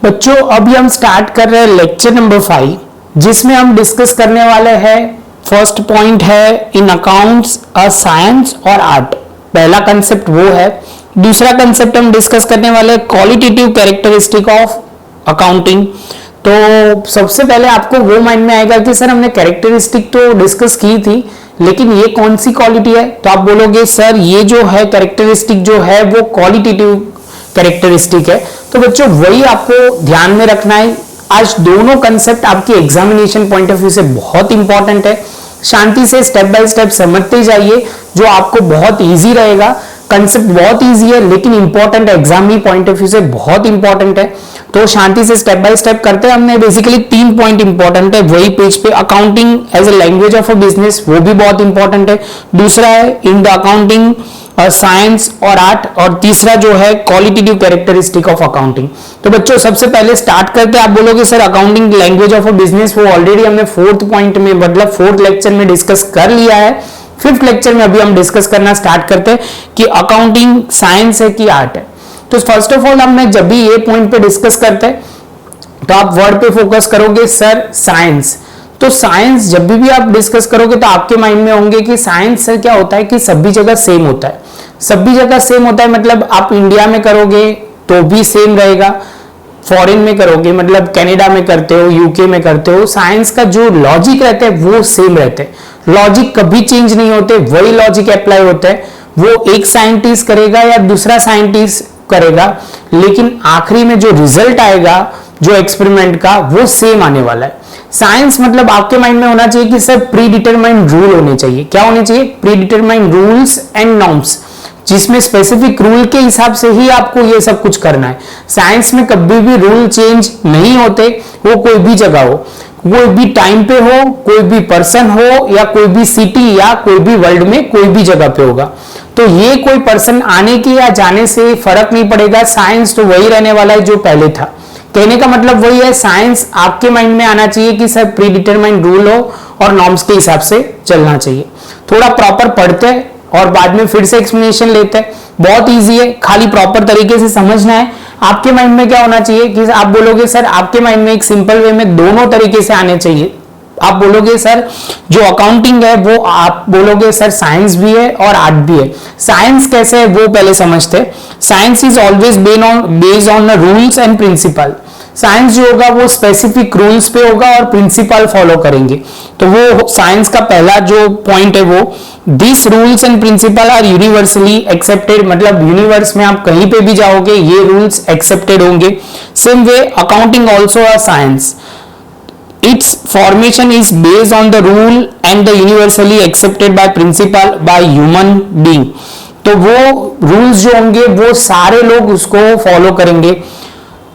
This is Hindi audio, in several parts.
बच्चों अभी हम स्टार्ट कर रहे हैं लेक्चर नंबर 5, जिसमें हम डिस्कस करने वाले हैं। फर्स्ट पॉइंट है इन अकाउंट्स अ साइंस और आर्ट। पहला कंसेप्ट वो है। दूसरा कंसेप्ट हम डिस्कस करने वाले हैं क्वालिटेटिव कैरेक्टरिस्टिक ऑफ अकाउंटिंग। तो सबसे पहले आपको वो माइंड में आएगा कि सर हमने कैरेक्टरिस्टिक तो डिस्कस की थी, लेकिन ये कौन सी क्वालिटी है? तो आप बोलोगे सर ये जो है कैरेक्टरिस्टिक जो है वो क्वालिटेटिव कैरेक्टरिस्टिक है। तो बच्चों वही आपको ध्यान में रखना है। आज दोनों कंसेप्ट आपकी एग्जामिनेशन पॉइंट ऑफ व्यू से बहुत इंपॉर्टेंट है। शांति से स्टेप बाय स्टेप समझते जाइए, जो आपको बहुत इजी रहेगा। कंसेप्ट बहुत इजी है लेकिन इंपॉर्टेंट है, एग्जाम पॉइंट ऑफ व्यू से बहुत इंपॉर्टेंट है। तो शांति से स्टेप बाय स्टेप करते हैं। हमने बेसिकली 3 पॉइंट इंपॉर्टेंट है वही पेज पे। Accounting as a language of a business, वो भी बहुत इंपॉर्टेंट है। दूसरा है इन द अकाउंटिंग साइंस और आर्ट, और तीसरा जो है क्वालिटेटिव कैरेक्टरिस्टिक ऑफ अकाउंटिंग। तो बच्चों सबसे पहले स्टार्ट करते हैं। आप बोलोगे sir accounting language of a business, वो ऑलरेडी हमने 4th पॉइंट में मतलब 4th लेक्चर में डिस्कस कर लिया है। 5th लेक्चर में अभी हम डिस्कस करना स्टार्ट करते हैं कि अकाउंटिंग साइंस है कि आर्ट है। तो फर्स्ट ऑफ ऑल हम जब भी ये पॉइंट पे डिस्कस करते हैं तो आप वर्ड पे फोकस करोगे सर साइंस। तो साइंस जब भी आप डिस्कस करोगे तो आपके माइंड में होंगे कि साइंस से क्या होता है कि सभी जगह सेम होता है। सभी जगह सेम होता है मतलब आप इंडिया में करोगे तो भी सेम रहेगा, फॉरेन में करोगे मतलब कनाडा में करते हो, यूके में करते हो, साइंस का जो लॉजिक रहते हैं वो सेम रहते हैं। लॉजिक कभी चेंज नहीं होते, वही लॉजिक अप्लाई होते हैं। वो एक साइंटिस्ट करेगा या दूसरा साइंटिस्ट करेगा, लेकिन आखिरी में जो रिजल्ट आएगा जो एक्सपेरिमेंट का वो सेम आने वाला है। साइंस मतलब आपके माइंड में होना चाहिए कि सर प्री डिटरमाइंड रूल होने चाहिए। क्या होने चाहिए? Pre determined rules and norms, जिसमें स्पेसिफिक रूल के हिसाब से ही आपको ये सब कुछ करना है। साइंस में कभी भी रूल चेंज नहीं होते, वो कोई भी जगह हो, कोई भी टाइम पे हो, कोई भी पर्सन हो, या कोई भी सिटी या कोई भी वर्ल्ड में कोई भी जगह पे होगा। तो ये कोई पर्सन आने के या जाने से फर्क नहीं पड़ेगा, साइंस तो वही रहने वाला है जो पहले था। कहने का मतलब वही है, साइंस आपके माइंड में आना चाहिए कि सर प्री डिटरमाइंड रूल हो और नॉर्म्स के हिसाब से चलना चाहिए। थोड़ा प्रॉपर पढ़ते हैं और बाद में फिर से एक्सप्लेनेशन लेते हैं। बहुत इजी है, खाली प्रॉपर तरीके से समझना है। आपके माइंड में क्या होना चाहिए कि आप बोलोगे सर आपके माइंड में एक सिंपल वे में दोनों तरीके से आने चाहिए। आप बोलोगे सर जो अकाउंटिंग है वो आप बोलोगे सर साइंस भी है और आर्ट भी है। साइंस कैसे है वो पहले समझते हैं। Science is always based on the rules and principle. Science जो होगा वो स्पेसिफिक रूल्स पे होगा और प्रिंसिपल फॉलो करेंगे। तो वो साइंस का पहला जो पॉइंट है वो this rules and principle are universally accepted, मतलब यूनिवर्स में आप कहीं पे भी जाओगे ये रूल्स एक्सेप्टेड होंगे। Same way accounting also a science, its formation is based on the rule and the universally accepted by principle by human being। तो वो रूल्स जो होंगे वो सारे लोग उसको फॉलो करेंगे।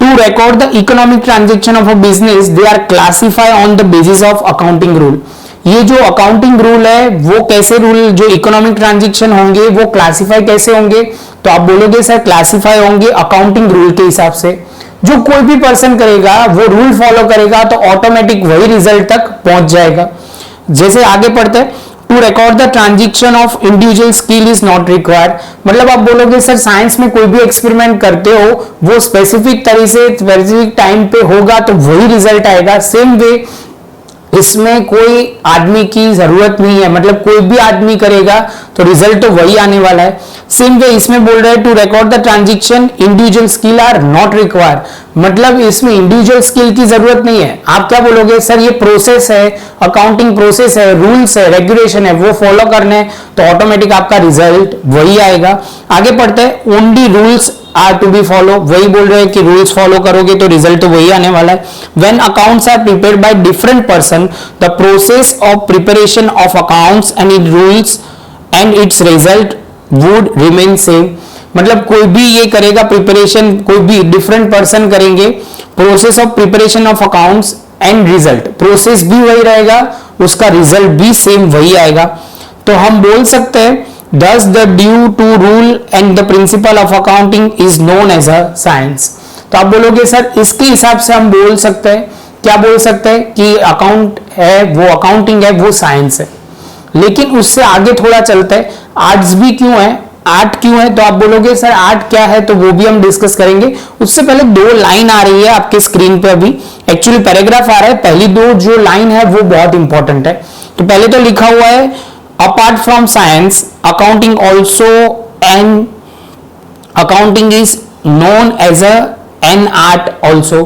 To record the economic transaction of a business they are classify on the basis of accounting rule. ये जो अकाउंटिंग रूल है वो कैसे रूल जो इकोनॉमिक ट्रांजेक्शन होंगे वो क्लासिफाई कैसे होंगे? तो आप बोलोगे सर क्लासिफाई होंगे अकाउंटिंग रूल के हिसाब से। जो कोई भी पर्सन करेगा वो रूल फॉलो करेगा तो ऑटोमेटिक वही रिजल्ट तक पहुंच जाएगा। जैसे आगे पढ़ते हैं, to record the transaction of individual skill is not required, मतलब आप बोलोगे सर साइंस में कोई भी एक्सपेरिमेंट करते हो वो स्पेसिफिक तरीके से स्पेसिफिक टाइम पे होगा तो वही रिजल्ट आएगा। सेम वे इसमें कोई आदमी की जरूरत नहीं है, मतलब कोई भी आदमी करेगा तो रिजल्ट तो वही आने वाला है। सेम वे इसमें बोल रहे हैं to record the transaction individual skill are not required, मतलब इसमें इंडिविजुअल स्किल की जरूरत नहीं है। आप क्या बोलोगे सर ये प्रोसेस है, अकाउंटिंग प्रोसेस है, रूल्स है, रेगुलेशन है, वो फॉलो करने हैं तो ऑटोमेटिक आपका रिजल्ट वही आएगा। आगे पढ़ते हैं, only rules are to be follow, वही बोल रहे हैं कि रूल्स फॉलो करोगे तो रिजल्ट तो वही आने वाला है। When accounts are prepared by different person the process of preparation of accounts and it rules and its result would remain same, मतलब कोई भी ये करेगा प्रिपरेशन, कोई भी डिफरेंट पर्सन करेंगे process of preparation of accounts and result, process भी वही रहेगा, उसका रिजल्ट भी सेम वही आएगा। तो हम बोल सकते हैं thus the due to rule and the principle of accounting is known as a science। तो आप बोलोगे सर इसके हिसाब से हम बोल सकते हैं, क्या बोल सकते हैं कि अकाउंट है वो अकाउंटिंग है वो साइंस है। लेकिन उससे आगे थोड़ा चलते हैं, आर्ट्स भी क्यों है आर्ट क्यों है, तो आप बोलोगे सर आर्ट क्या है, तो वो भी हम डिस्कस करेंगे। उससे पहले दो लाइन आ रही है आपके स्क्रीन पे, अभी एक्चुअली पैराग्राफ आ रहा है, पहली दो जो लाइन है वो बहुत इंपॉर्टेंट है। तो पहले तो लिखा हुआ है apart from science accounting also an accounting is known as an art also,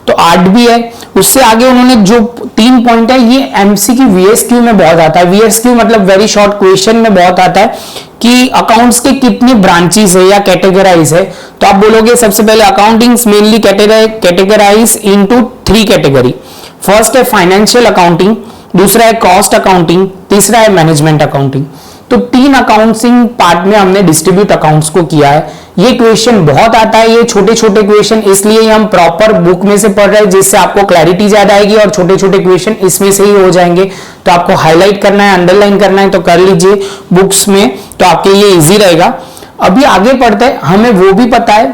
तो आर्ट भी है। उससे आगे उन्होंने जो 3 पॉइंट है, ये एमसीक्यू वीएसक्यू में बहुत आता है। वीएसक्यू मतलब वेरी शॉर्ट क्वेश्चन में बहुत आता है कि अकाउंट्स के कितनी ब्रांचेस है या कैटेगराइज है। तो आप बोलोगे सबसे पहले accounting mainly categorize into 3 category. First है फाइनेंशियल अकाउंटिंग, दूसरा है कॉस्ट अकाउंटिंग, तीसरा है मैनेजमेंट अकाउंटिंग। तो 3 अकाउंटिंग पार्ट में हमने डिस्ट्रीब्यूट अकाउंट्स को किया है। ये क्वेश्चन बहुत आता है, ये छोटे छोटे क्वेश्चन, इसलिए हम प्रॉपर बुक में से पढ़ रहे हैं जिससे आपको क्लैरिटी ज्यादा आएगी और छोटे छोटे क्वेश्चन इसमें से ही हो जाएंगे। तो आपको हाईलाइट करना है, अंडरलाइन करना है तो कर लीजिए बुक्स में, तो आपके लिए इजी रहेगा। अभी आगे पढ़ते हैं, हमें वो भी पता है।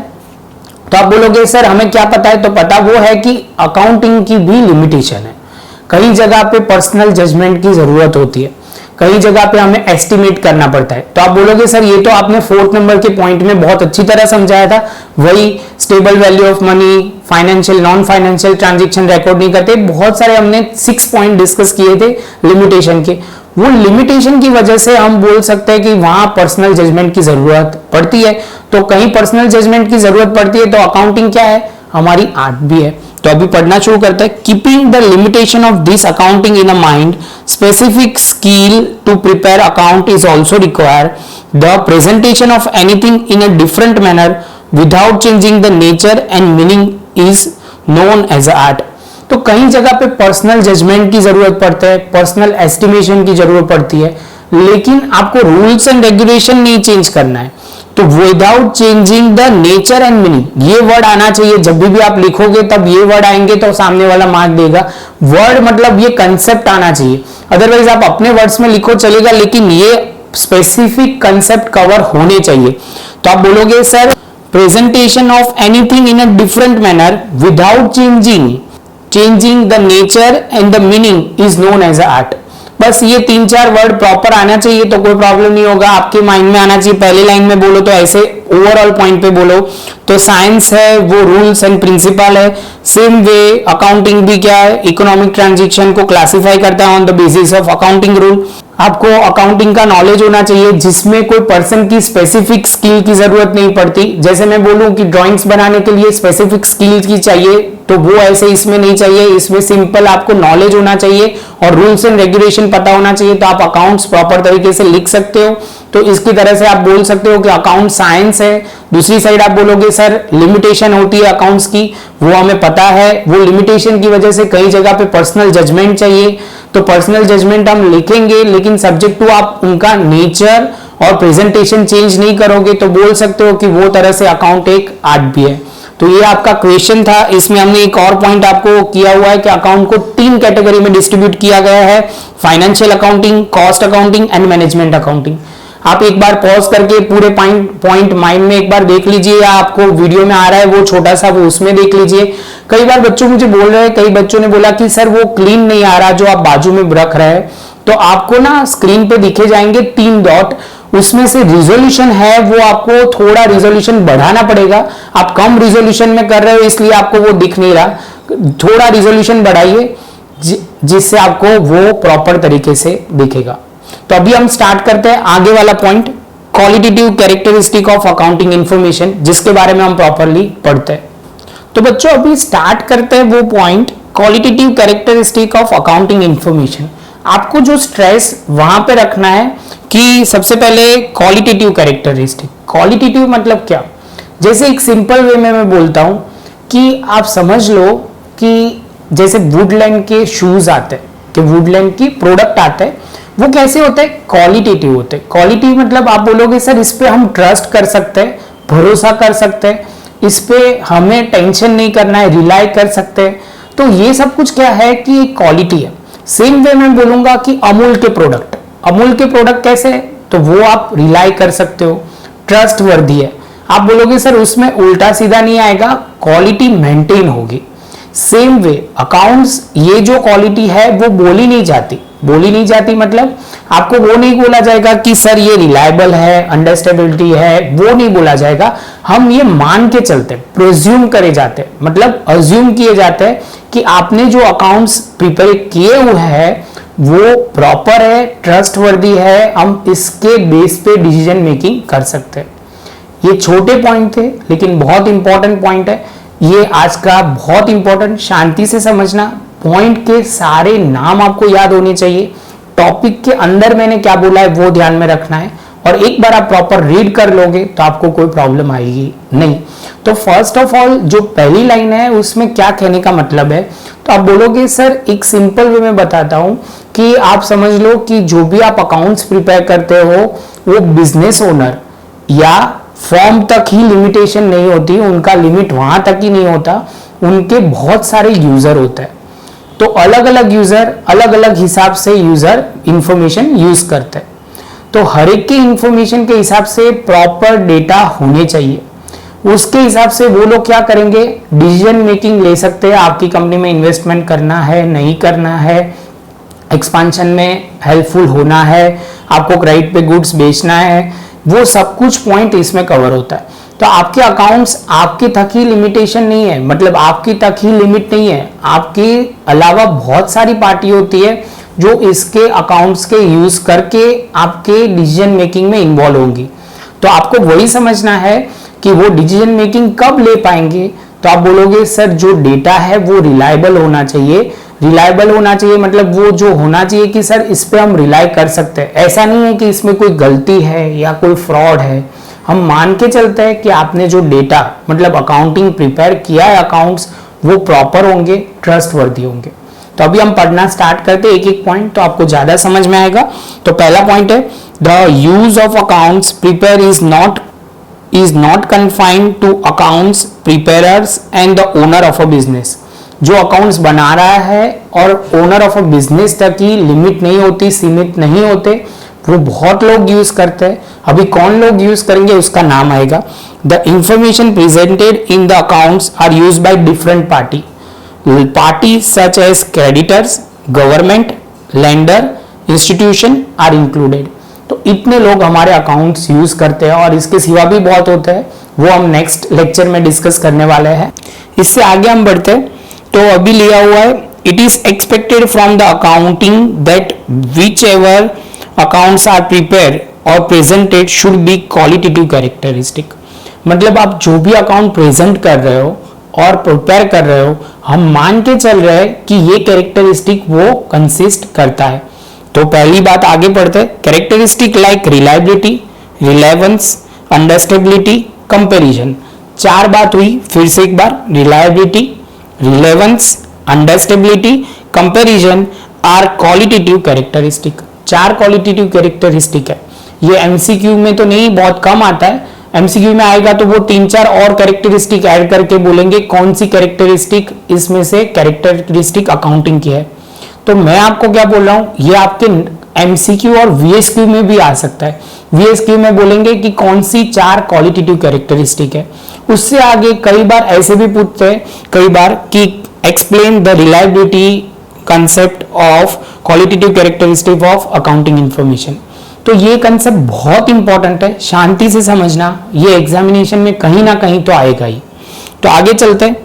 तो आप बोलोगे सर हमें क्या पता है, तो पता वो है कि अकाउंटिंग की भी लिमिटेशन है। कई जगह पे पर्सनल जजमेंट की जरूरत होती है, कई जगह पे हमें एस्टिमेट करना पड़ता है। तो आप बोलोगे सर ये तो आपने 4th नंबर के पॉइंट में बहुत अच्छी तरह समझाया था, वही stable value of money, financial non financial transaction record नहीं करते, बहुत सारे हमने 6 पॉइंट डिस्कस किए थे लिमिटेशन के। वो लिमिटेशन की वजह से हम बोल सकते हैं कि वहां पर्सनल जजमेंट की जरूरत पड़ती है। तो कहीं पर्सनल जजमेंट की जरूरत पड़ती है तो अकाउंटिंग क्या है, हमारी आर्ट भी है। तो अभी पढ़ना शुरू करते हैं। Keeping the limitation of this accounting in a mind, specific skill to prepare account is also require. The presentation of anything in a different manner without changing the nature and meaning is known as art. तो कई जगह पे पर्सनल जजमेंट की जरूरत पड़ता है, पर्सनल एस्टिमेशन की जरूरत पड़ती है, लेकिन आपको रूल्स एंड रेगुलेशन नहीं चेंज करना है। तो without changing the nature and meaning, ये वर्ड आना चाहिए। जब भी आप लिखोगे तब ये वर्ड आएंगे तो सामने वाला मार्क देगा। वर्ड मतलब ये कंसेप्ट आना चाहिए, अदरवाइज आप अपने वर्ड्स में लिखो चलेगा, लेकिन ये स्पेसिफिक कंसेप्ट कवर होने चाहिए। तो आप बोलोगे sir presentation of anything in a different manner without changing the nature and the meaning is known as art. बस ये 3-4 वर्ड प्रॉपर आना चाहिए तो कोई प्रॉब्लम नहीं होगा, आपके माइंड में आना चाहिए। पहली लाइन में बोलो तो ऐसे ओवरऑल पॉइंट पे बोलो। तो साइंस है वो रूल्स एंड प्रिंसिपल है, सेम वे अकाउंटिंग भी क्या है, इकोनॉमिक ट्रांजैक्शन को क्लासिफाई करता है on the basis of accounting rule. आपको अकाउंटिंग का नॉलेज होना चाहिए जिसमें कोई पर्सन की स्पेसिफिक स्किल की जरूरत नहीं पड़ती। जैसे मैं बोलूं कि ड्राइंग्स बनाने के लिए स्पेसिफिक स्किल की चाहिए, तो वो ऐसे इसमें नहीं चाहिए। इसमें सिंपल आपको नॉलेज होना चाहिए और रूल्स एंड रेगुलेशन पता होना चाहिए, तो आप अकाउंट्स प्रॉपर तरीके से लिख सकते हो। तो इसकी तरह से आप बोल सकते हो कि अकाउंट साइंस है। दूसरी साइड आप बोलोगे सर लिमिटेशन होती है अकाउंट्स की, वो हमें पता है। वो लिमिटेशन की वजह से कई जगह पे पर्सनल जजमेंट चाहिए, तो पर्सनल जजमेंट हम लिखेंगे, लेकिन सब्जेक्ट टू आप उनका नेचर और प्रेजेंटेशन चेंज नहीं करोगे तो बोल सकते हो कि वो तरह से अकाउंट एक आर्ट भी है। तो ये आपका क्वेश्चन था। इसमें हमने एक और पॉइंट आपको किया हुआ है कि अकाउंट को 3 कैटेगरी में डिस्ट्रीब्यूट किया गया है, financial accounting, cost accounting and management accounting. आप एक बार पॉज करके पूरे पॉइंट माइंड में एक बार देख लीजिए, या आपको वीडियो में आ रहा है वो छोटा सा वो उसमें देख लीजिए। कई बार बच्चों मुझे बोल रहे हैं, कई बच्चों ने बोला कि सर वो क्लीन नहीं आ रहा जो आप बाजू में रख रहे हैं। तो आपको ना स्क्रीन पे दिखे जाएंगे 3 डॉट, उसमें से रिजोल्यूशन है वो आपको थोड़ा रिजोल्यूशन बढ़ाना पड़ेगा। आप कम रिजोल्यूशन में कर रहे हो इसलिए आपको वो दिख नहीं रहा, थोड़ा रिजोल्यूशन बढ़ाइए जिससे आपको वो प्रॉपर तरीके से दिखेगा। तो अभी हम स्टार्ट करते हैं आगे वाला point, qualitative characteristic of accounting information, जिसके बारे में हम प्रॉपरली पढ़ते हैं। तो बच्चों अभी स्टार्ट करते हैं वो point qualitative characteristic of accounting information. आपको जो स्ट्रेस वहां पे रखना है कि सबसे पहले क्वालिटेटिव कैरेक्टरिस्टिक। क्वालिटेटिव मतलब क्या, जैसे एक सिंपल वे में मैं बोलता हूं कि आप समझ लो कि जैसे वुडलैंड के शूज आते हैं, कि वुडलैंड की प्रोडक्ट आते हैं, वो कैसे होते हैं, क्वालिटेटिव होते हैं। क्वालिटी मतलब आप बोलोगे सर इस पे हम ट्रस्ट कर सकते हैं, भरोसा कर सकते हैं, इस पे हमें टेंशन नहीं करना है, रिलाई कर सकते हैं। तो ये सब कुछ क्या है कि एक क्वालिटी है। सेम वे में बोलूंगा कि अमूल के प्रोडक्ट कैसे है, तो वो आप रिलाई कर सकते हो, ट्रस्ट वर्दी है। आप बोलोगे सर उसमें उल्टा सीधा नहीं आएगा, क्वालिटी मेंटेन होगी। सेम वे अकाउंट्स, ये जो क्वालिटी है वो बोली नहीं जाती मतलब आपको वो नहीं बोला जाएगा कि सर ये रिलायबल है, अंडरस्टेबिलिटी है, वो नहीं बोला जाएगा। हम ये मान के चलते, प्रिज्यूम करे जाते, मतलब अज्यूम किए जाते हैं कि आपने जो अकाउंट्स प्रिपेयर किए हुए हैं वो प्रॉपर है, ट्रस्टवर्दी है, हम इसके बेस पे डिसीजन मेकिंग कर सकते हैं। ये छोटे पॉइंट थे लेकिन बहुत इंपॉर्टेंट पॉइंट है। ये आज का बहुत इंपॉर्टेंट, शांति से समझना, पॉइंट के सारे नाम आपको याद होने चाहिए, टॉपिक के अंदर मैंने क्या बोला है वो ध्यान में रखना है, और एक बार आप प्रॉपर रीड कर लोगे तो आपको कोई प्रॉब्लम आएगी नहीं। तो फर्स्ट ऑफ ऑल जो पहली लाइन है उसमें क्या कहने का मतलब है, तो आप बोलोगे सर एक सिंपल वे में बताता हूं कि आप समझ लो कि जो भी आप अकाउंट्स प्रिपेयर करते हो वो बिजनेस ओनर या फॉर्म तक ही लिमिटेशन नहीं होती, उनका लिमिट वहां तक ही नहीं होता, उनके बहुत सारे यूजर होते हैं। तो अलग अलग यूजर अलग अलग हिसाब से यूजर इंफॉर्मेशन यूज करते हैं, तो हर एक के इंफॉर्मेशन के हिसाब से प्रॉपर डेटा होने चाहिए। उसके हिसाब से वो लोग क्या करेंगे, डिसीजन मेकिंग ले सकते हैं, आपकी कंपनी में इन्वेस्टमेंट करना है नहीं करना है, एक्सपांशन में हेल्पफुल होना है, आपको क्रेडिट पे गुड्स बेचना है, वो सब कुछ पॉइंट इसमें कवर होता है। तो आपके अकाउंट्स आपके तक ही लिमिटेशन नहीं है, मतलब आपकी तक ही लिमिट नहीं है, आपके अलावा बहुत सारी पार्टी होती है जो इसके अकाउंट्स के यूज करके आपके डिसीजन मेकिंग में इन्वॉल्व होंगी। तो आपको वही समझना है कि वो डिसीजन मेकिंग कब ले पाएंगे। तो आप बोलोगे सर जो डेटा है वो रिलायबल होना चाहिए। रिलायबल होना चाहिए मतलब वो जो होना चाहिए कि सर इस पे हम रिलाई कर सकते हैं, ऐसा नहीं है कि इसमें कोई गलती है या कोई फ्रॉड है। हम मान के चलते हैं कि आपने जो डेटा मतलब अकाउंटिंग प्रिपेयर किया है अकाउंट्स, वो प्रॉपर होंगे, ट्रस्टवर्दी होंगे। तो अभी हम पढ़ना स्टार्ट करते हैं एक एक पॉइंट, तो आपको ज्यादा समझ में आएगा। तो पहला पॉइंट है the use of accounts prepare is not confined to accounts preparers and the owner of a business। जो अकाउंट्स बना रहा है और ओनर ऑफ अ बिजनेस तक ही लिमिट नहीं होती, सीमित नहीं होते, वो बहुत लोग यूज करते हैं। अभी कौन लोग यूज करेंगे उसका नाम आएगा। The information presented in the accounts are use by different party such as creditors, government, lender, institution are included. तो इतने लोग हमारे अकाउंट्स यूज करते हैं और इसके सिवा भी बहुत होते हैं, वो हम नेक्स्ट लेक्चर में डिस्कस करने वाले हैं। इससे आगे हम बढ़ते हैं। तो अभी लिया हुआ है it is expected from the accounting that which ever accounts are prepare और presented should be qualitative characteristic. मतलब आप जो भी अकाउंट प्रेजेंट कर रहे हो और प्रिपेयर कर रहे हो, हम मान के चल रहे हैं कि ये कैरेक्टरिस्टिक वो कंसिस्ट करता है। तो पहली बात आगे बढ़ते हैं। Characteristic like reliability, relevance, understandability, comparison. चार बात हुई, फिर से एक बार, reliability, relevance, understandability, comparison are qualitative characteristic. चार क्वालिटेटिव कैरेक्टरिस्टिक है। ये एमसीक्यू में तो नहीं, बहुत कम आता है, एमसीक्यू में आएगा तो वो 3-4 और कैरेक्टरिस्टिक ऐड करके बोलेंगे कौन सी कैरेक्टरिस्टिक इसमें से कैरेक्टरिस्टिक अकाउंटिंग की है। तो मैं आपको क्या बोल रहा हूं, ये आपके एमसीक्यू और वीएसक्यू में भी आ सकता है। वीएसक्यू में बोलेंगे कि कौन सी 4 क्वालिटेटिव कैरेक्टरिस्टिक है। उससे आगे कई बार ऐसे भी पूछते हैं कई बार कि explain the reliability concept of qualitative characteristic of accounting information. तो ये कंसेप्ट बहुत इंपॉर्टेंट है, शांति से समझना, ये एग्जामिनेशन में कहीं ना कहीं तो आएगा ही। तो आगे चलते हैं।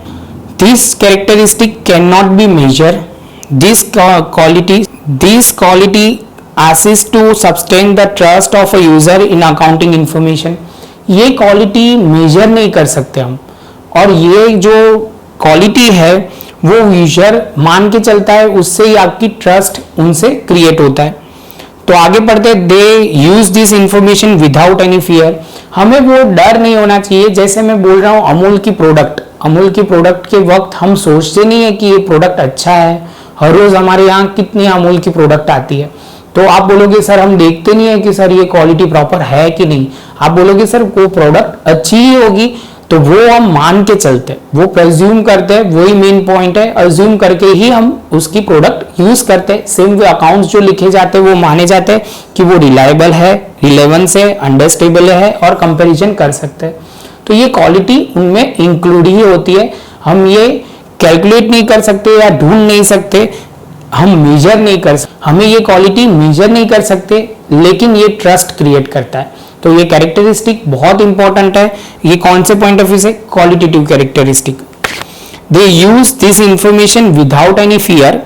This characteristic can not be measure, this quality assists to sustain the trust of a user in accounting information। ये क्वालिटी मेजर नहीं कर सकते हम, और ये जो क्वालिटी है वो यूजर मान के चलता है, उससे ही आपकी ट्रस्ट उनसे क्रिएट होता है। तो आगे पढ़ते, they use this information without any fear. हमें वो डर नहीं होना चाहिए। जैसे मैं बोल रहा हूँ अमूल की प्रोडक्ट के वक्त हम सोचते नहीं है कि ये प्रोडक्ट अच्छा है। हर रोज हमारे यहाँ कितनी अमूल की प्रोडक्ट आती है, तो आप बोलोगे सर हम देखते नहीं है कि सर ये क्वालिटी प्रॉपर है कि नहीं। आप बोलोगे सर वो प्रोडक्ट अच्छी ही होगी, तो वो हम मान के चलते हैं, वो प्रेज्यूम करते हैं, वही मेन पॉइंट है, अज्यूम करके ही हम उसकी प्रोडक्ट यूज करते हैं। सेम वे अकाउंट्स जो लिखे जाते हैं वो माने जाते हैं कि वो रिलायबल है, रिलेवेंस है, अंडरस्टेबल है और कंपैरिजन कर सकते हैं। तो ये क्वालिटी उनमें इंक्लूड ही होती है। हम ये कैलकुलेट नहीं कर सकते या ढूंढ नहीं सकते, हम मेजर नहीं कर सकते, हमें ये क्वालिटी मेजर नहीं कर सकते, लेकिन ये ट्रस्ट क्रिएट करता है। तो ये कैरेक्टरिस्टिक बहुत इंपॉर्टेंट है। ये कौन से पॉइंट ऑफ व्यू से? Qualitative characteristic. They use this information without any fear,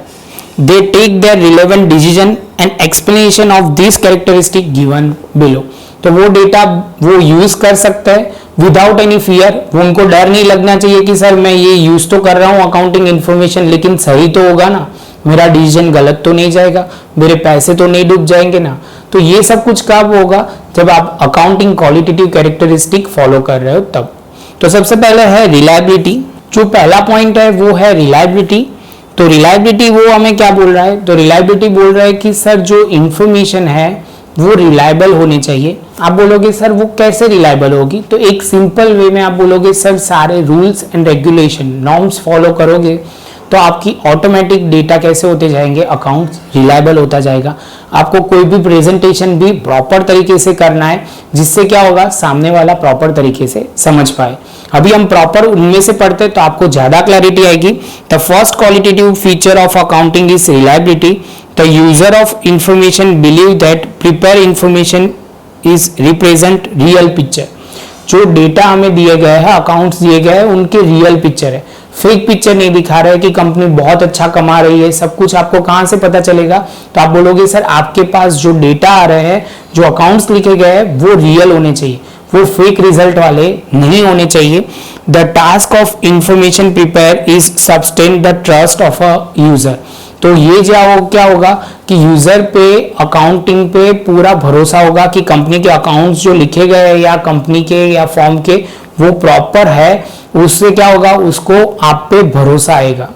they take their relevant decision and explanation of this characteristic given below. तो वो डेटा वो यूज कर सकते हैं विदाउट एनी फियर। वो उनको डर नहीं लगना चाहिए कि सर मैं ये यूज तो कर रहा हूं अकाउंटिंग इंफॉर्मेशन, लेकिन सही तो होगा ना, मेरा डिसीजन गलत तो नहीं जाएगा, मेरे पैसे तो नहीं डूब जाएंगे ना। तो ये सब कुछ कब होगा? जब आप अकाउंटिंग क्वालिटेटिव कैरेक्टरिस्टिक फॉलो कर रहे हो तब। तो सबसे पहले है रिलायबिलिटी। जो पहला पॉइंट है वो है रिलायबिलिटी। तो रिलायबिलिटी वो हमें क्या बोल रहा है? तो रिलायबिलिटी बोल रहा है कि सर जो इंफॉर्मेशन है वो रिलायबल होनी चाहिए। आप बोलोगे सर वो कैसे रिलायबल होगी? तो एक सिंपल वे में आप बोलोगे सर सारे rules and regulation norms follow करोगे तो आपकी ऑटोमेटिक डेटा कैसे होते जाएंगे? अकाउंट्स रिलायबल होता जाएगा। आपको कोई भी प्रेजेंटेशन भी प्रॉपर तरीके से करना है, जिससे क्या होगा? सामने वाला प्रॉपर तरीके से समझ पाए। अभी हम प्रॉपर उनमें से पढ़ते तो आपको ज्यादा क्लैरिटी आएगी। The first qualitative feature of accounting is reliability. The user of information believe that prepare information is represent real picture. जो डेटा हमें दिए गए हैं, अकाउंट्स दिए गए हैं, उनके रियल पिक्चर है, फेक पिक्चर नहीं दिखा रहा है कि कंपनी बहुत अच्छा कमा रही है। सब कुछ आपको कहां से पता चलेगा? तो आप बोलोगे सर आपके पास जो डेटा आ रहे हैं, जो अकाउंट्स लिखे गए हैं, वो रियल होने चाहिए, वो फेक रिजल्ट वाले नहीं होने चाहिए। The task of information prepare is sustain the trust of a user. तो ये क्या होगा कि यूजर पे अकाउंटिंग पे पूरा भरोसा होगा कि कंपनी के अकाउंट्स जो लिखे गए हैं या कंपनी के या फॉर्म के वो प्रॉपर है। उससे क्या होगा? उसको आप पे भरोसा आएगा।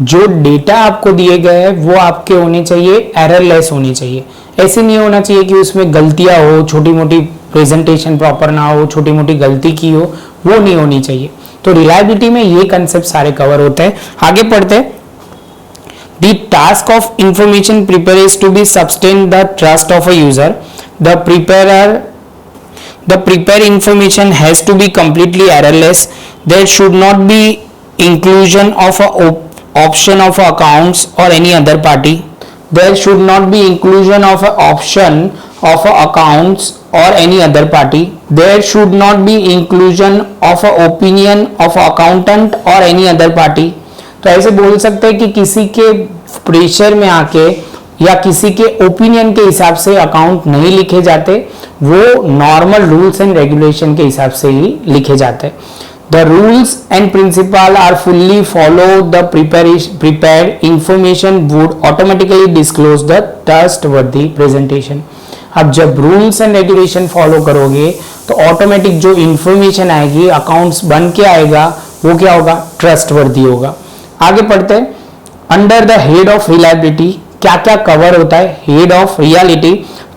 जो डेटा आपको दिए गए हैं वो आपके होने चाहिए एररलेस होने चाहिए। ऐसे नहीं होना चाहिए कि उसमें गलतियां हो, छोटी मोटी प्रेजेंटेशन प्रॉपर ना हो, छोटी मोटी गलती की हो, वो नहीं होनी चाहिए। तो रिलायबिलिटी में ये कंसेप्ट सारे कवर होते हैं। आगे पढ़ते हैं। The task of information preparer is to be sustain the trust of a user. The prepared information has to be completely errorless. There should not be inclusion of a option of accounts or any other party. There should not be inclusion of a option of accounts or any other party. There should not be inclusion of a opinion of accountant or any other party. तो ऐसे बोल सकते हैं कि किसी के प्रेशर में आके या किसी के ओपिनियन के हिसाब से अकाउंट नहीं लिखे जाते, वो नॉर्मल रूल्स एंड रेगुलेशन के हिसाब से ही लिखे जाते हैं। The rules and principle are fully follow the prepared information would automatically disclose the trustworthy presentation. अब जब रूल्स एंड रेगुलेशन फॉलो करोगे तो ऑटोमेटिक जो इंफॉर्मेशन आएगी, अकाउंट्स बन के आएगा, वो क्या होगा? ट्रस्टवर्दी होगा। आगे पढ़ते हैं। Under the head of reliability क्या क्या कवर होता है? Head of reality,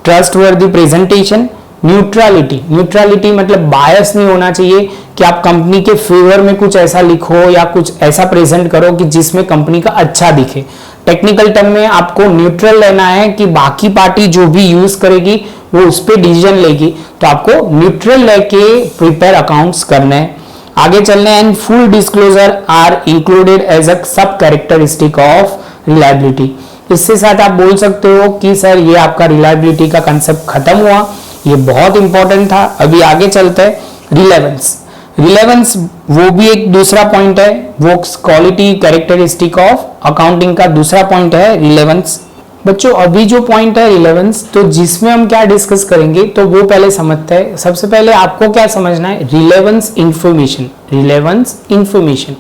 trustworthy presentation, neutrality. Neutrality मतलब बायस नहीं होना चाहिए कि आप कंपनी के फेवर में कुछ ऐसा लिखो या कुछ ऐसा प्रेजेंट करो कि जिसमें कंपनी का अच्छा दिखे। टेक्निकल टर्म में आपको न्यूट्रल लेना है कि बाकी पार्टी जो भी यूज करेगी वो उस पर डिसीजन लेगी, तो आपको न्यूट्रल लेके प्रिपेयर अकाउंट्स करने हैं। आगे चलने and full disclosure are included as a sub characteristic of reliability. इससे साथ आप बोल सकते हो कि सर ये आपका रिलायबिलिटी का कंसेप्ट खत्म हुआ, ये बहुत इंपॉर्टेंट था। अभी आगे चलते हैं। रिलेवेंस। रिलेवेंस वो भी एक दूसरा पॉइंट है, वो क्वालिटी कैरेक्टरिस्टिक ऑफ अकाउंटिंग का दूसरा पॉइंट है रिलेवेंस। बच्चों अभी जो पॉइंट है रिलेवेंस, तो जिसमें हम क्या डिस्कस करेंगे तो वो पहले समझते हैं। सबसे पहले आपको क्या समझना है? Relevance information. रिलेवेंस इंफॉर्मेशन,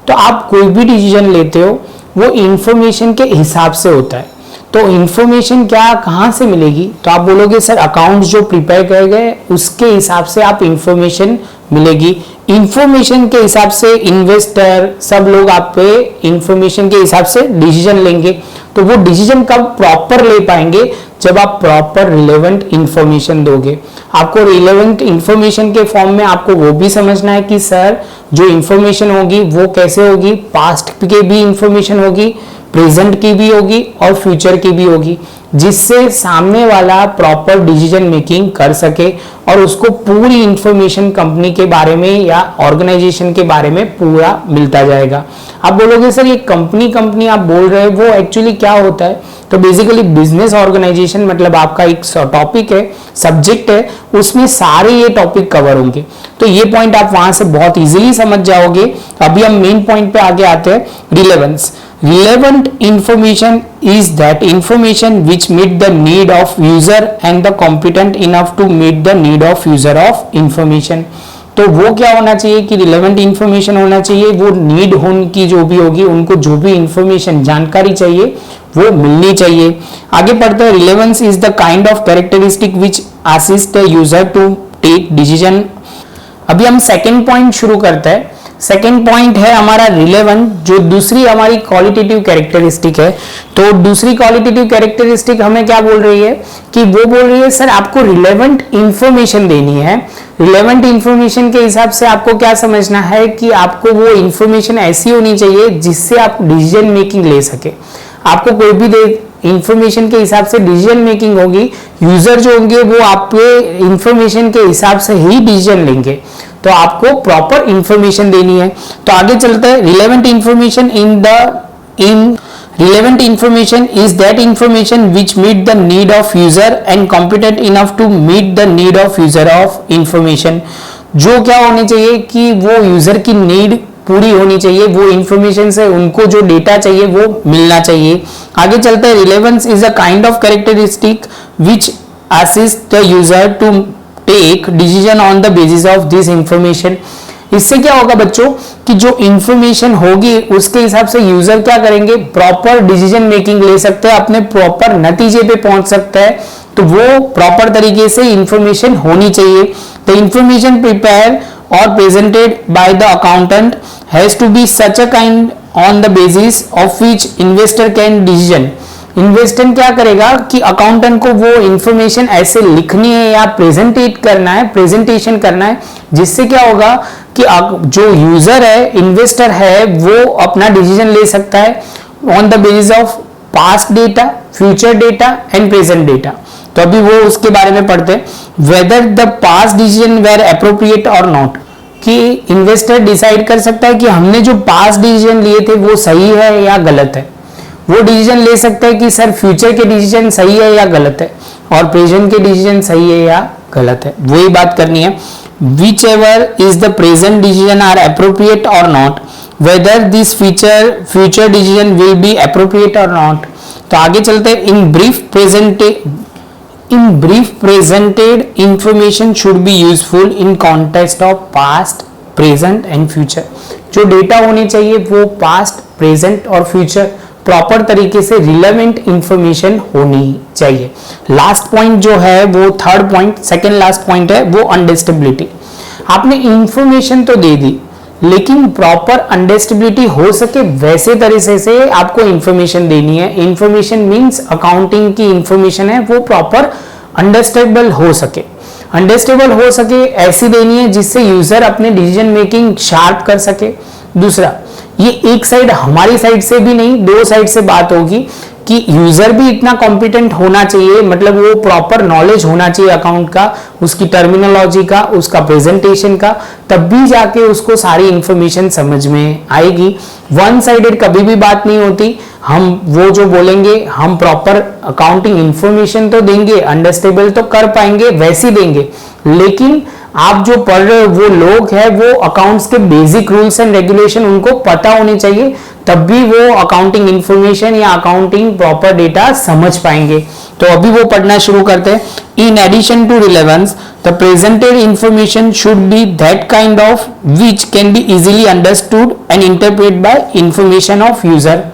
तो आप कोई भी डिसीजन लेते हो वो इंफॉर्मेशन के हिसाब से होता है। तो इंफॉर्मेशन क्या कहां से मिलेगी? तो आप बोलोगे सर अकाउंट्स जो प्रिपेयर किए गए उसके हिसाब से आप इंफॉर्मेशन मिलेगी। इंफॉर्मेशन के हिसाब से इन्वेस्टर सब लोग आप पे इंफॉर्मेशन के हिसाब से डिसीजन लेंगे। तो वो डिसीजन कब प्रॉपर ले पाएंगे? जब आप प्रॉपर रिलेवेंट इंफॉर्मेशन दोगे। आपको रिलेवेंट इंफॉर्मेशन के फॉर्म में आपको वो भी समझना है कि सर जो इंफॉर्मेशन होगी वो कैसे होगी? पास्ट की भी इंफॉर्मेशन होगी, प्रेजेंट की भी होगी और फ्यूचर की भी होगी। जिससे सामने वाला प्रॉपर डिसीजन मेकिंग कर सके और उसको पूरी इंफॉर्मेशन कंपनी के बारे में या ऑर्गेनाइजेशन के बारे में पूरा मिलता जाएगा। आप बोलोगे सर ये कंपनी आप बोल रहे हैं, वो एक्चुअली क्या होता है? तो बेसिकली बिजनेस ऑर्गेनाइजेशन मतलब आपका एक टॉपिक है, सब्जेक्ट है, उसमें सारे ये टॉपिक कवर होंगे। तो ये पॉइंट आप वहां से बहुत इजीली समझ जाओगे। अभी हम मेन पॉइंट पे आगे आते हैं, relevance. Relevant information is that information which meet the need of user and the competent enough to meet the need of user of information। तो वो क्या होना चाहिए कि रिलेवेंट इंफॉर्मेशन होना चाहिए, वो नीड उनकी जो भी होगी, उनको जो भी इंफॉर्मेशन जानकारी चाहिए वो मिलनी चाहिए। आगे पढ़ते हैं, relevance is the kind of characteristic which assist the user to take decision. अभी हम सेकेंड पॉइंट शुरू करते हैं। सेकेंड पॉइंट है हमारा रिलेवेंट, जो दूसरी हमारी क्वालिटेटिव कैरेक्टरिस्टिक है। तो दूसरी क्वालिटेटिव कैरेक्टरिस्टिक हमें क्या बोल रही है कि वो बोल रही है सर आपको रिलेवेंट इंफॉर्मेशन देनी है। रिलेवेंट इंफॉर्मेशन के हिसाब से आपको क्या समझना है कि आपको वो इंफॉर्मेशन ऐसी होनी चाहिए जिससे आप डिसीजन मेकिंग ले सके। आपको कोई भी इंफॉर्मेशन के हिसाब से डिसीजन मेकिंग होगी, यूजर जो होंगे वो आपके इंफॉर्मेशन के हिसाब से ही डिसीजन लेंगे। तो आपको प्रॉपर इंफॉर्मेशन देनी है। तो आगे चलते हैं, relevant information relevant information is that information which meet the need of user and competent enough to meet the need of user of information। जो क्या होनी चाहिए कि वो यूजर की नीड पूरी होनी चाहिए, वो इंफॉर्मेशन से उनको जो डेटा चाहिए वो मिलना चाहिए। आगे चलते हैं, relevance is a kind of characteristic which assist the user to take decision on the basis of this information. इससे क्या होगा बच्चों कि जो इंफॉर्मेशन होगी उसके हिसाब से यूजर क्या करेंगे, प्रॉपर डिसीजन मेकिंग ले सकते हैं, अपने प्रॉपर नतीजे पे पहुंच सकते हैं। तो वो प्रॉपर तरीके से इंफॉर्मेशन होनी चाहिए। The information prepare or presented by the accountant has to be such a kind on the basis of which investor can decision। Investor क्या करेगा कि अकाउंटेंट को वो इंफॉर्मेशन ऐसे लिखनी है या प्रेजेंटेशन करना है जिससे क्या होगा कि जो यूजर है, इन्वेस्टर है, वो अपना डिसीजन ले सकता है on the basis of past data, future data and present data. तो अभी वो उसके बारे में पढ़ते हैं, whether the past decision were appropriate और नॉट, कि इन्वेस्टर डिसाइड कर सकता है कि हमने जो पास्ट डिसीजन लिए थे वो सही है या गलत है। वो डिसीजन ले सकता है कि सर फ्यूचर के डिसीजन सही है या गलत है और प्रेजेंट के डिसीजन सही है या गलत है, वही बात करनी है। Which ever is the present decision are appropriate और not, whether this future decision will be appropriate और नॉट। तो आगे चलते हैं, in brief presented information should be useful in context of past, present and future। जो डेटा होनी चाहिए वो पास्ट, प्रेजेंट और फ्यूचर प्रॉपर तरीके से रिलेवेंट इंफॉर्मेशन होनी चाहिए। लास्ट पॉइंट जो है वो third point, second last point है वो अंडरस्टैंडेबिलिटी। आपने इंफॉर्मेशन तो दे दी लेकिन प्रॉपर अंडरस्टैंडेबिलिटी हो सके वैसे तरीके से आपको इंफॉर्मेशन देनी है। इंफॉर्मेशन मींस अकाउंटिंग की इंफॉर्मेशन है, वो प्रॉपर अंडरस्टैंडेबल हो सके ऐसी देनी है जिससे यूजर अपने डिसीजन मेकिंग शार्प कर सके। दूसरा, ये एक साइड हमारी साइड से भी नहीं, दो साइड से बात होगी कि यूजर भी इतना कॉम्पिटेंट होना चाहिए, मतलब वो प्रॉपर नॉलेज होना चाहिए अकाउंट का, उसकी टर्मिनोलॉजी का, उसका प्रेजेंटेशन का, तब भी जाके उसको सारी इंफॉर्मेशन समझ में आएगी। वन साइडेड कभी भी बात नहीं होती। हम वो जो बोलेंगे हम प्रॉपर अकाउंटिंग इंफॉर्मेशन तो देंगे, अंडरस्टैंडेबल तो कर पाएंगे वैसी देंगे, लेकिन आप जो पढ़ रहे हो वो लोग हैं, वो अकाउंट्स के बेसिक रूल्स एंड रेगुलेशन उनको पता होने चाहिए, तब भी वो अकाउंटिंग इंफॉर्मेशन या अकाउंटिंग प्रॉपर डेटा समझ पाएंगे। तो अभी वो पढ़ना शुरू करते हैं। In addition to relevance, the presented information should be that kind of which can be easily understood and interpret by information of user.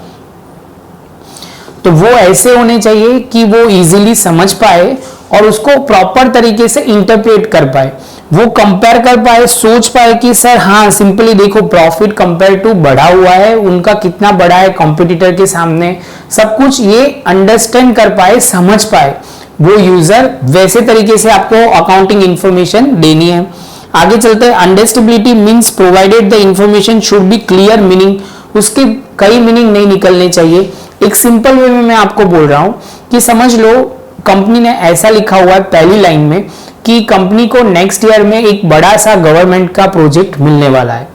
तो वो ऐसे होने चाहिए कि वो इजीली समझ पाए और उसको प्रॉपर तरीके से इंटरप्रेट कर पाए, वो कंपेयर कर पाए, सोच पाए कि सर हाँ सिंपली देखो प्रॉफिट कंपेयर टू बढ़ा हुआ है, उनका कितना बड़ा है कॉम्पिटिटर के सामने, सब कुछ ये अंडरस्टैंड कर पाए, समझ पाए वो यूजर, वैसे तरीके से आपको अकाउंटिंग इंफॉर्मेशन देनी है। आगे चलते हैं, understandability means provided the information should B clear meaning, उसके कई मीनिंग नहीं निकलने चाहिए, एक सिंपल वे में मैं आपको बोल रहा हूं कि समझ लो कंपनी ने ऐसा लिखा हुआ है पहली लाइन में कि कंपनी को नेक्स्ट ईयर में एक बड़ा सा गवर्नमेंट का प्रोजेक्ट मिलने वाला है।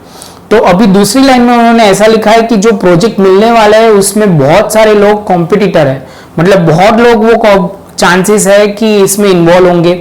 तो अभी दूसरी लाइन में उन्होंने ऐसा लिखा है कि जो प्रोजेक्ट मिलने वाला है उसमें बहुत सारे लोग कॉम्पिटिटर है, मतलब बहुत लोग वो चांसेस है कि इसमें इन्वॉल्व होंगे।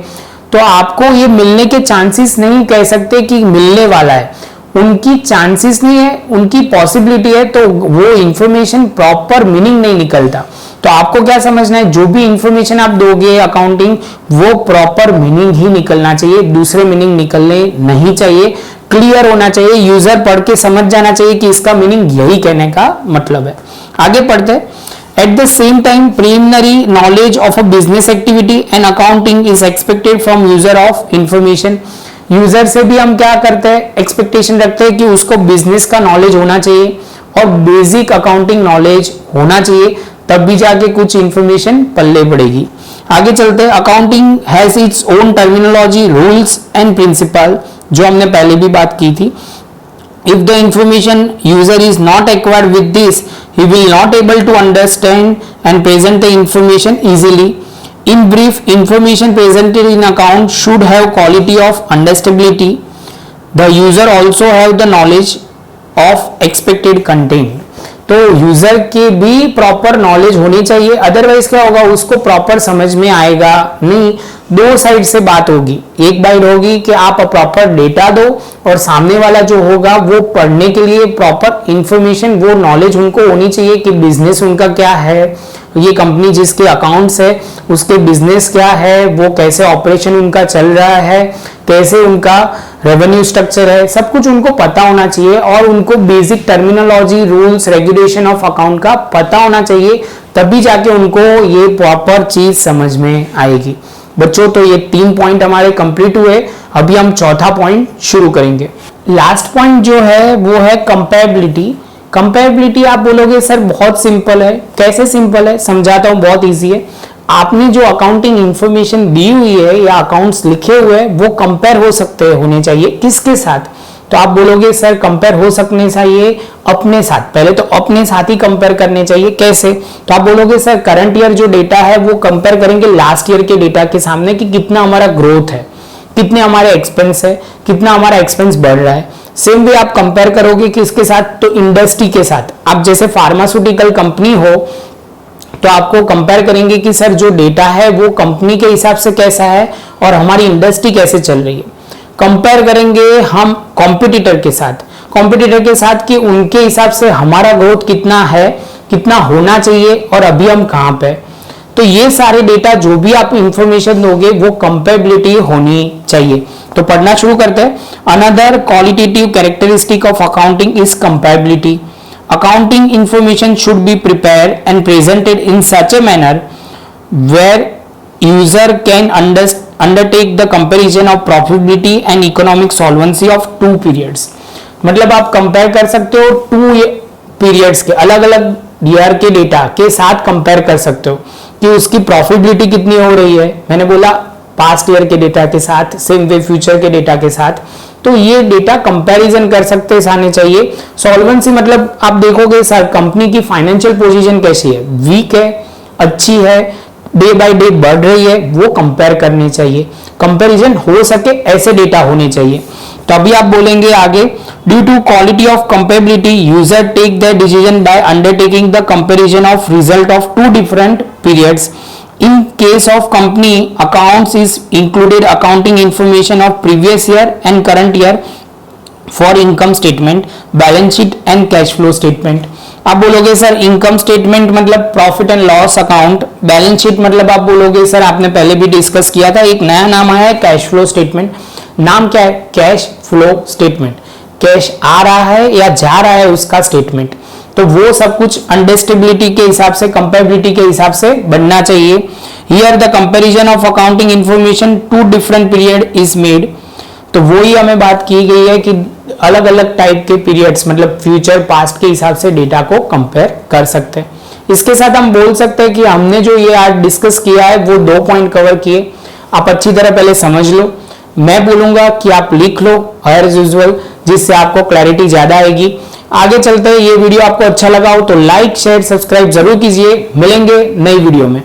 तो आपको ये मिलने के चांसेस नहीं कह सकते कि मिलने वाला है, उनकी चांसेस नहीं है, उनकी पॉसिबिलिटी है। तो वो इंफॉर्मेशन प्रॉपर मीनिंग नहीं निकलता। तो आपको क्या समझना है, जो भी इंफॉर्मेशन आप दोगे अकाउंटिंग, वो प्रॉपर मीनिंग ही निकलना चाहिए, दूसरे मीनिंग निकलने नहीं चाहिए, क्लियर होना चाहिए, यूजर पढ़ के समझ जाना चाहिए कि इसका मीनिंग यही कहने का मतलब है। आगे पढ़ते हैं। At the same time, preliminary knowledge of a business activity and accounting is expected from user of information. User से भी हम क्या करते हैं, एक्सपेक्टेशन रखते हैं कि उसको बिजनेस का नॉलेज होना चाहिए और बेसिक अकाउंटिंग नॉलेज होना चाहिए, तब भी जाके कुछ इंफॉर्मेशन पल्ले पड़ेगी। आगे चलते हैं। Accounting has its own terminology, rules and principle, जो हमने पहले भी बात की थी। If the information user is not acquired with this, he will not able to understand and present the information easily. In brief, information presented in account should have quality of understandability. The user also have the knowledge of expected content. तो यूजर के भी प्रॉपर नॉलेज होनी चाहिए, अदरवाइज क्या होगा, उसको प्रॉपर समझ में आएगा नहीं। दो साइड से बात होगी, एक बाइट होगी कि आप प्रॉपर डेटा दो और सामने वाला जो होगा वो पढ़ने के लिए प्रॉपर इंफॉर्मेशन, वो नॉलेज उनको होनी चाहिए कि बिजनेस उनका क्या है, ये कंपनी जिसके अकाउंट्स है उसके बिजनेस क्या है, वो कैसे ऑपरेशन उनका चल रहा है, कैसे उनका रेवेन्यू स्ट्रक्चर है, सब कुछ उनको पता होना चाहिए और उनको basic terminology, rules, regulation of account का पता होना चाहिए, तभी जाके उनको ये प्रॉपर चीज समझ में आएगी। बच्चों, तो ये 3 पॉइंट हमारे कंप्लीट हुए। अभी हम चौथा पॉइंट शुरू करेंगे। लास्ट पॉइंट जो है वो है कंपेरेबिलिटी। कंपेरेबिलिटी आप बोलोगे सर बहुत सिंपल है, कैसे सिंपल है, समझाता हूं, बहुत इजी है। आपने जो अकाउंटिंग इंफॉर्मेशन दी हुई है या अकाउंट्स लिखे हुए हैं वो कंपेयर हो सकते होने चाहिए, किसके साथ? तो आप बोलोगे सर कंपेयर हो सकने चाहिए अपने साथ। पहले तो अपने साथ ही कंपेयर करने चाहिए, कैसे? तो आप बोलोगे सर करंट ईयर जो डेटा है वो कंपेयर करेंगे लास्ट ईयर के डेटा के सामने कि कितना हमारा ग्रोथ है, कितने हमारे एक्सपेंस है, कितना हमारा एक्सपेंस बढ़ रहा है। सेम वे आप कंपेयर करोगे किसके साथ? तो इंडस्ट्री के साथ। आप जैसे फार्मास्यूटिकल कंपनी हो तो आपको कंपेयर करेंगे कि सर जो डेटा है वो कंपनी के हिसाब से कैसा है और हमारी इंडस्ट्री कैसे चल रही है। कंपेयर करेंगे हम कॉम्पिटिटर के साथ कि उनके हिसाब से हमारा ग्रोथ कितना है, कितना होना चाहिए और अभी हम कहां पे। तो ये सारे डेटा जो भी आप इंफॉर्मेशन दोगे वो कंपेरेबिलिटी होनी चाहिए। तो पढ़ना शुरू करते हैं। Another qualitative characteristic of accounting is comparability. Accounting information should be prepared and presented in such a manner where user can undertake the comparison of profitability and economic solvency of 2 periods. मतलब आप कंपेयर कर सकते हो 2 पीरियड्स के अलग अलग ईयर के डेटा के साथ कंपेयर कर सकते हो कि उसकी प्रॉफिटेबिलिटी कितनी हो रही है। मैंने बोला पास्ट ईयर के डेटा के साथ, सेम वे फ्यूचर के डेटा के साथ। तो ये डेटा कंपैरिजन कर सकते आने चाहिए। सॉल्वेंसी मतलब आप देखोगे सर कंपनी की फाइनेंशियल पोजीशन कैसी है, वीक है, अच्छी है, डे बाय डे बढ़ रही है, वो कंपेयर करने चाहिए। कंपैरिजन हो सके ऐसे डेटा होने चाहिए। तो अभी आप बोलेंगे आगे, due to quality of comparability user take the decision by undertaking the comparison of result of 2 different periods. In case of company accounts is included accounting information of previous year and current year for income statement, balance sheet and cash flow statement. आप बोलोगे सर इनकम स्टेटमेंट मतलब profit and loss account, balance sheet मतलब आप बोलोगे सर आपने पहले भी डिस्कस किया था, एक नया नाम आया है कैश फ्लो स्टेटमेंट। नाम क्या है? Cash flow statement. कैश आ रहा है या जा रहा है उसका स्टेटमेंट। तो वो सब कुछ अंडरस्टेबिलिटी के हिसाब से, कंपेरेबिलिटी के हिसाब से बनना चाहिए। Here the comparison of accounting information 2 different period is made. तो वो ही हमें बात की गई है कि अलग अलग टाइप के पीरियड्स मतलब फ्यूचर पास्ट के हिसाब से डेटा को कंपेयर कर सकते हैं। इसके साथ हम बोल सकते हैं कि हमने जो ये आज डिस्कस किया है वो 2 पॉइंट कवर किए। आप अच्छी तरह पहले समझ लो, मैं बोलूंगा कि आप लिख लो एज यूजुअल, जिससे आपको क्लैरिटी ज्यादा आएगी। आगे चलते हैं। ये वीडियो आपको अच्छा लगा हो तो लाइक शेयर सब्सक्राइब जरूर कीजिए। मिलेंगे नई वीडियो में।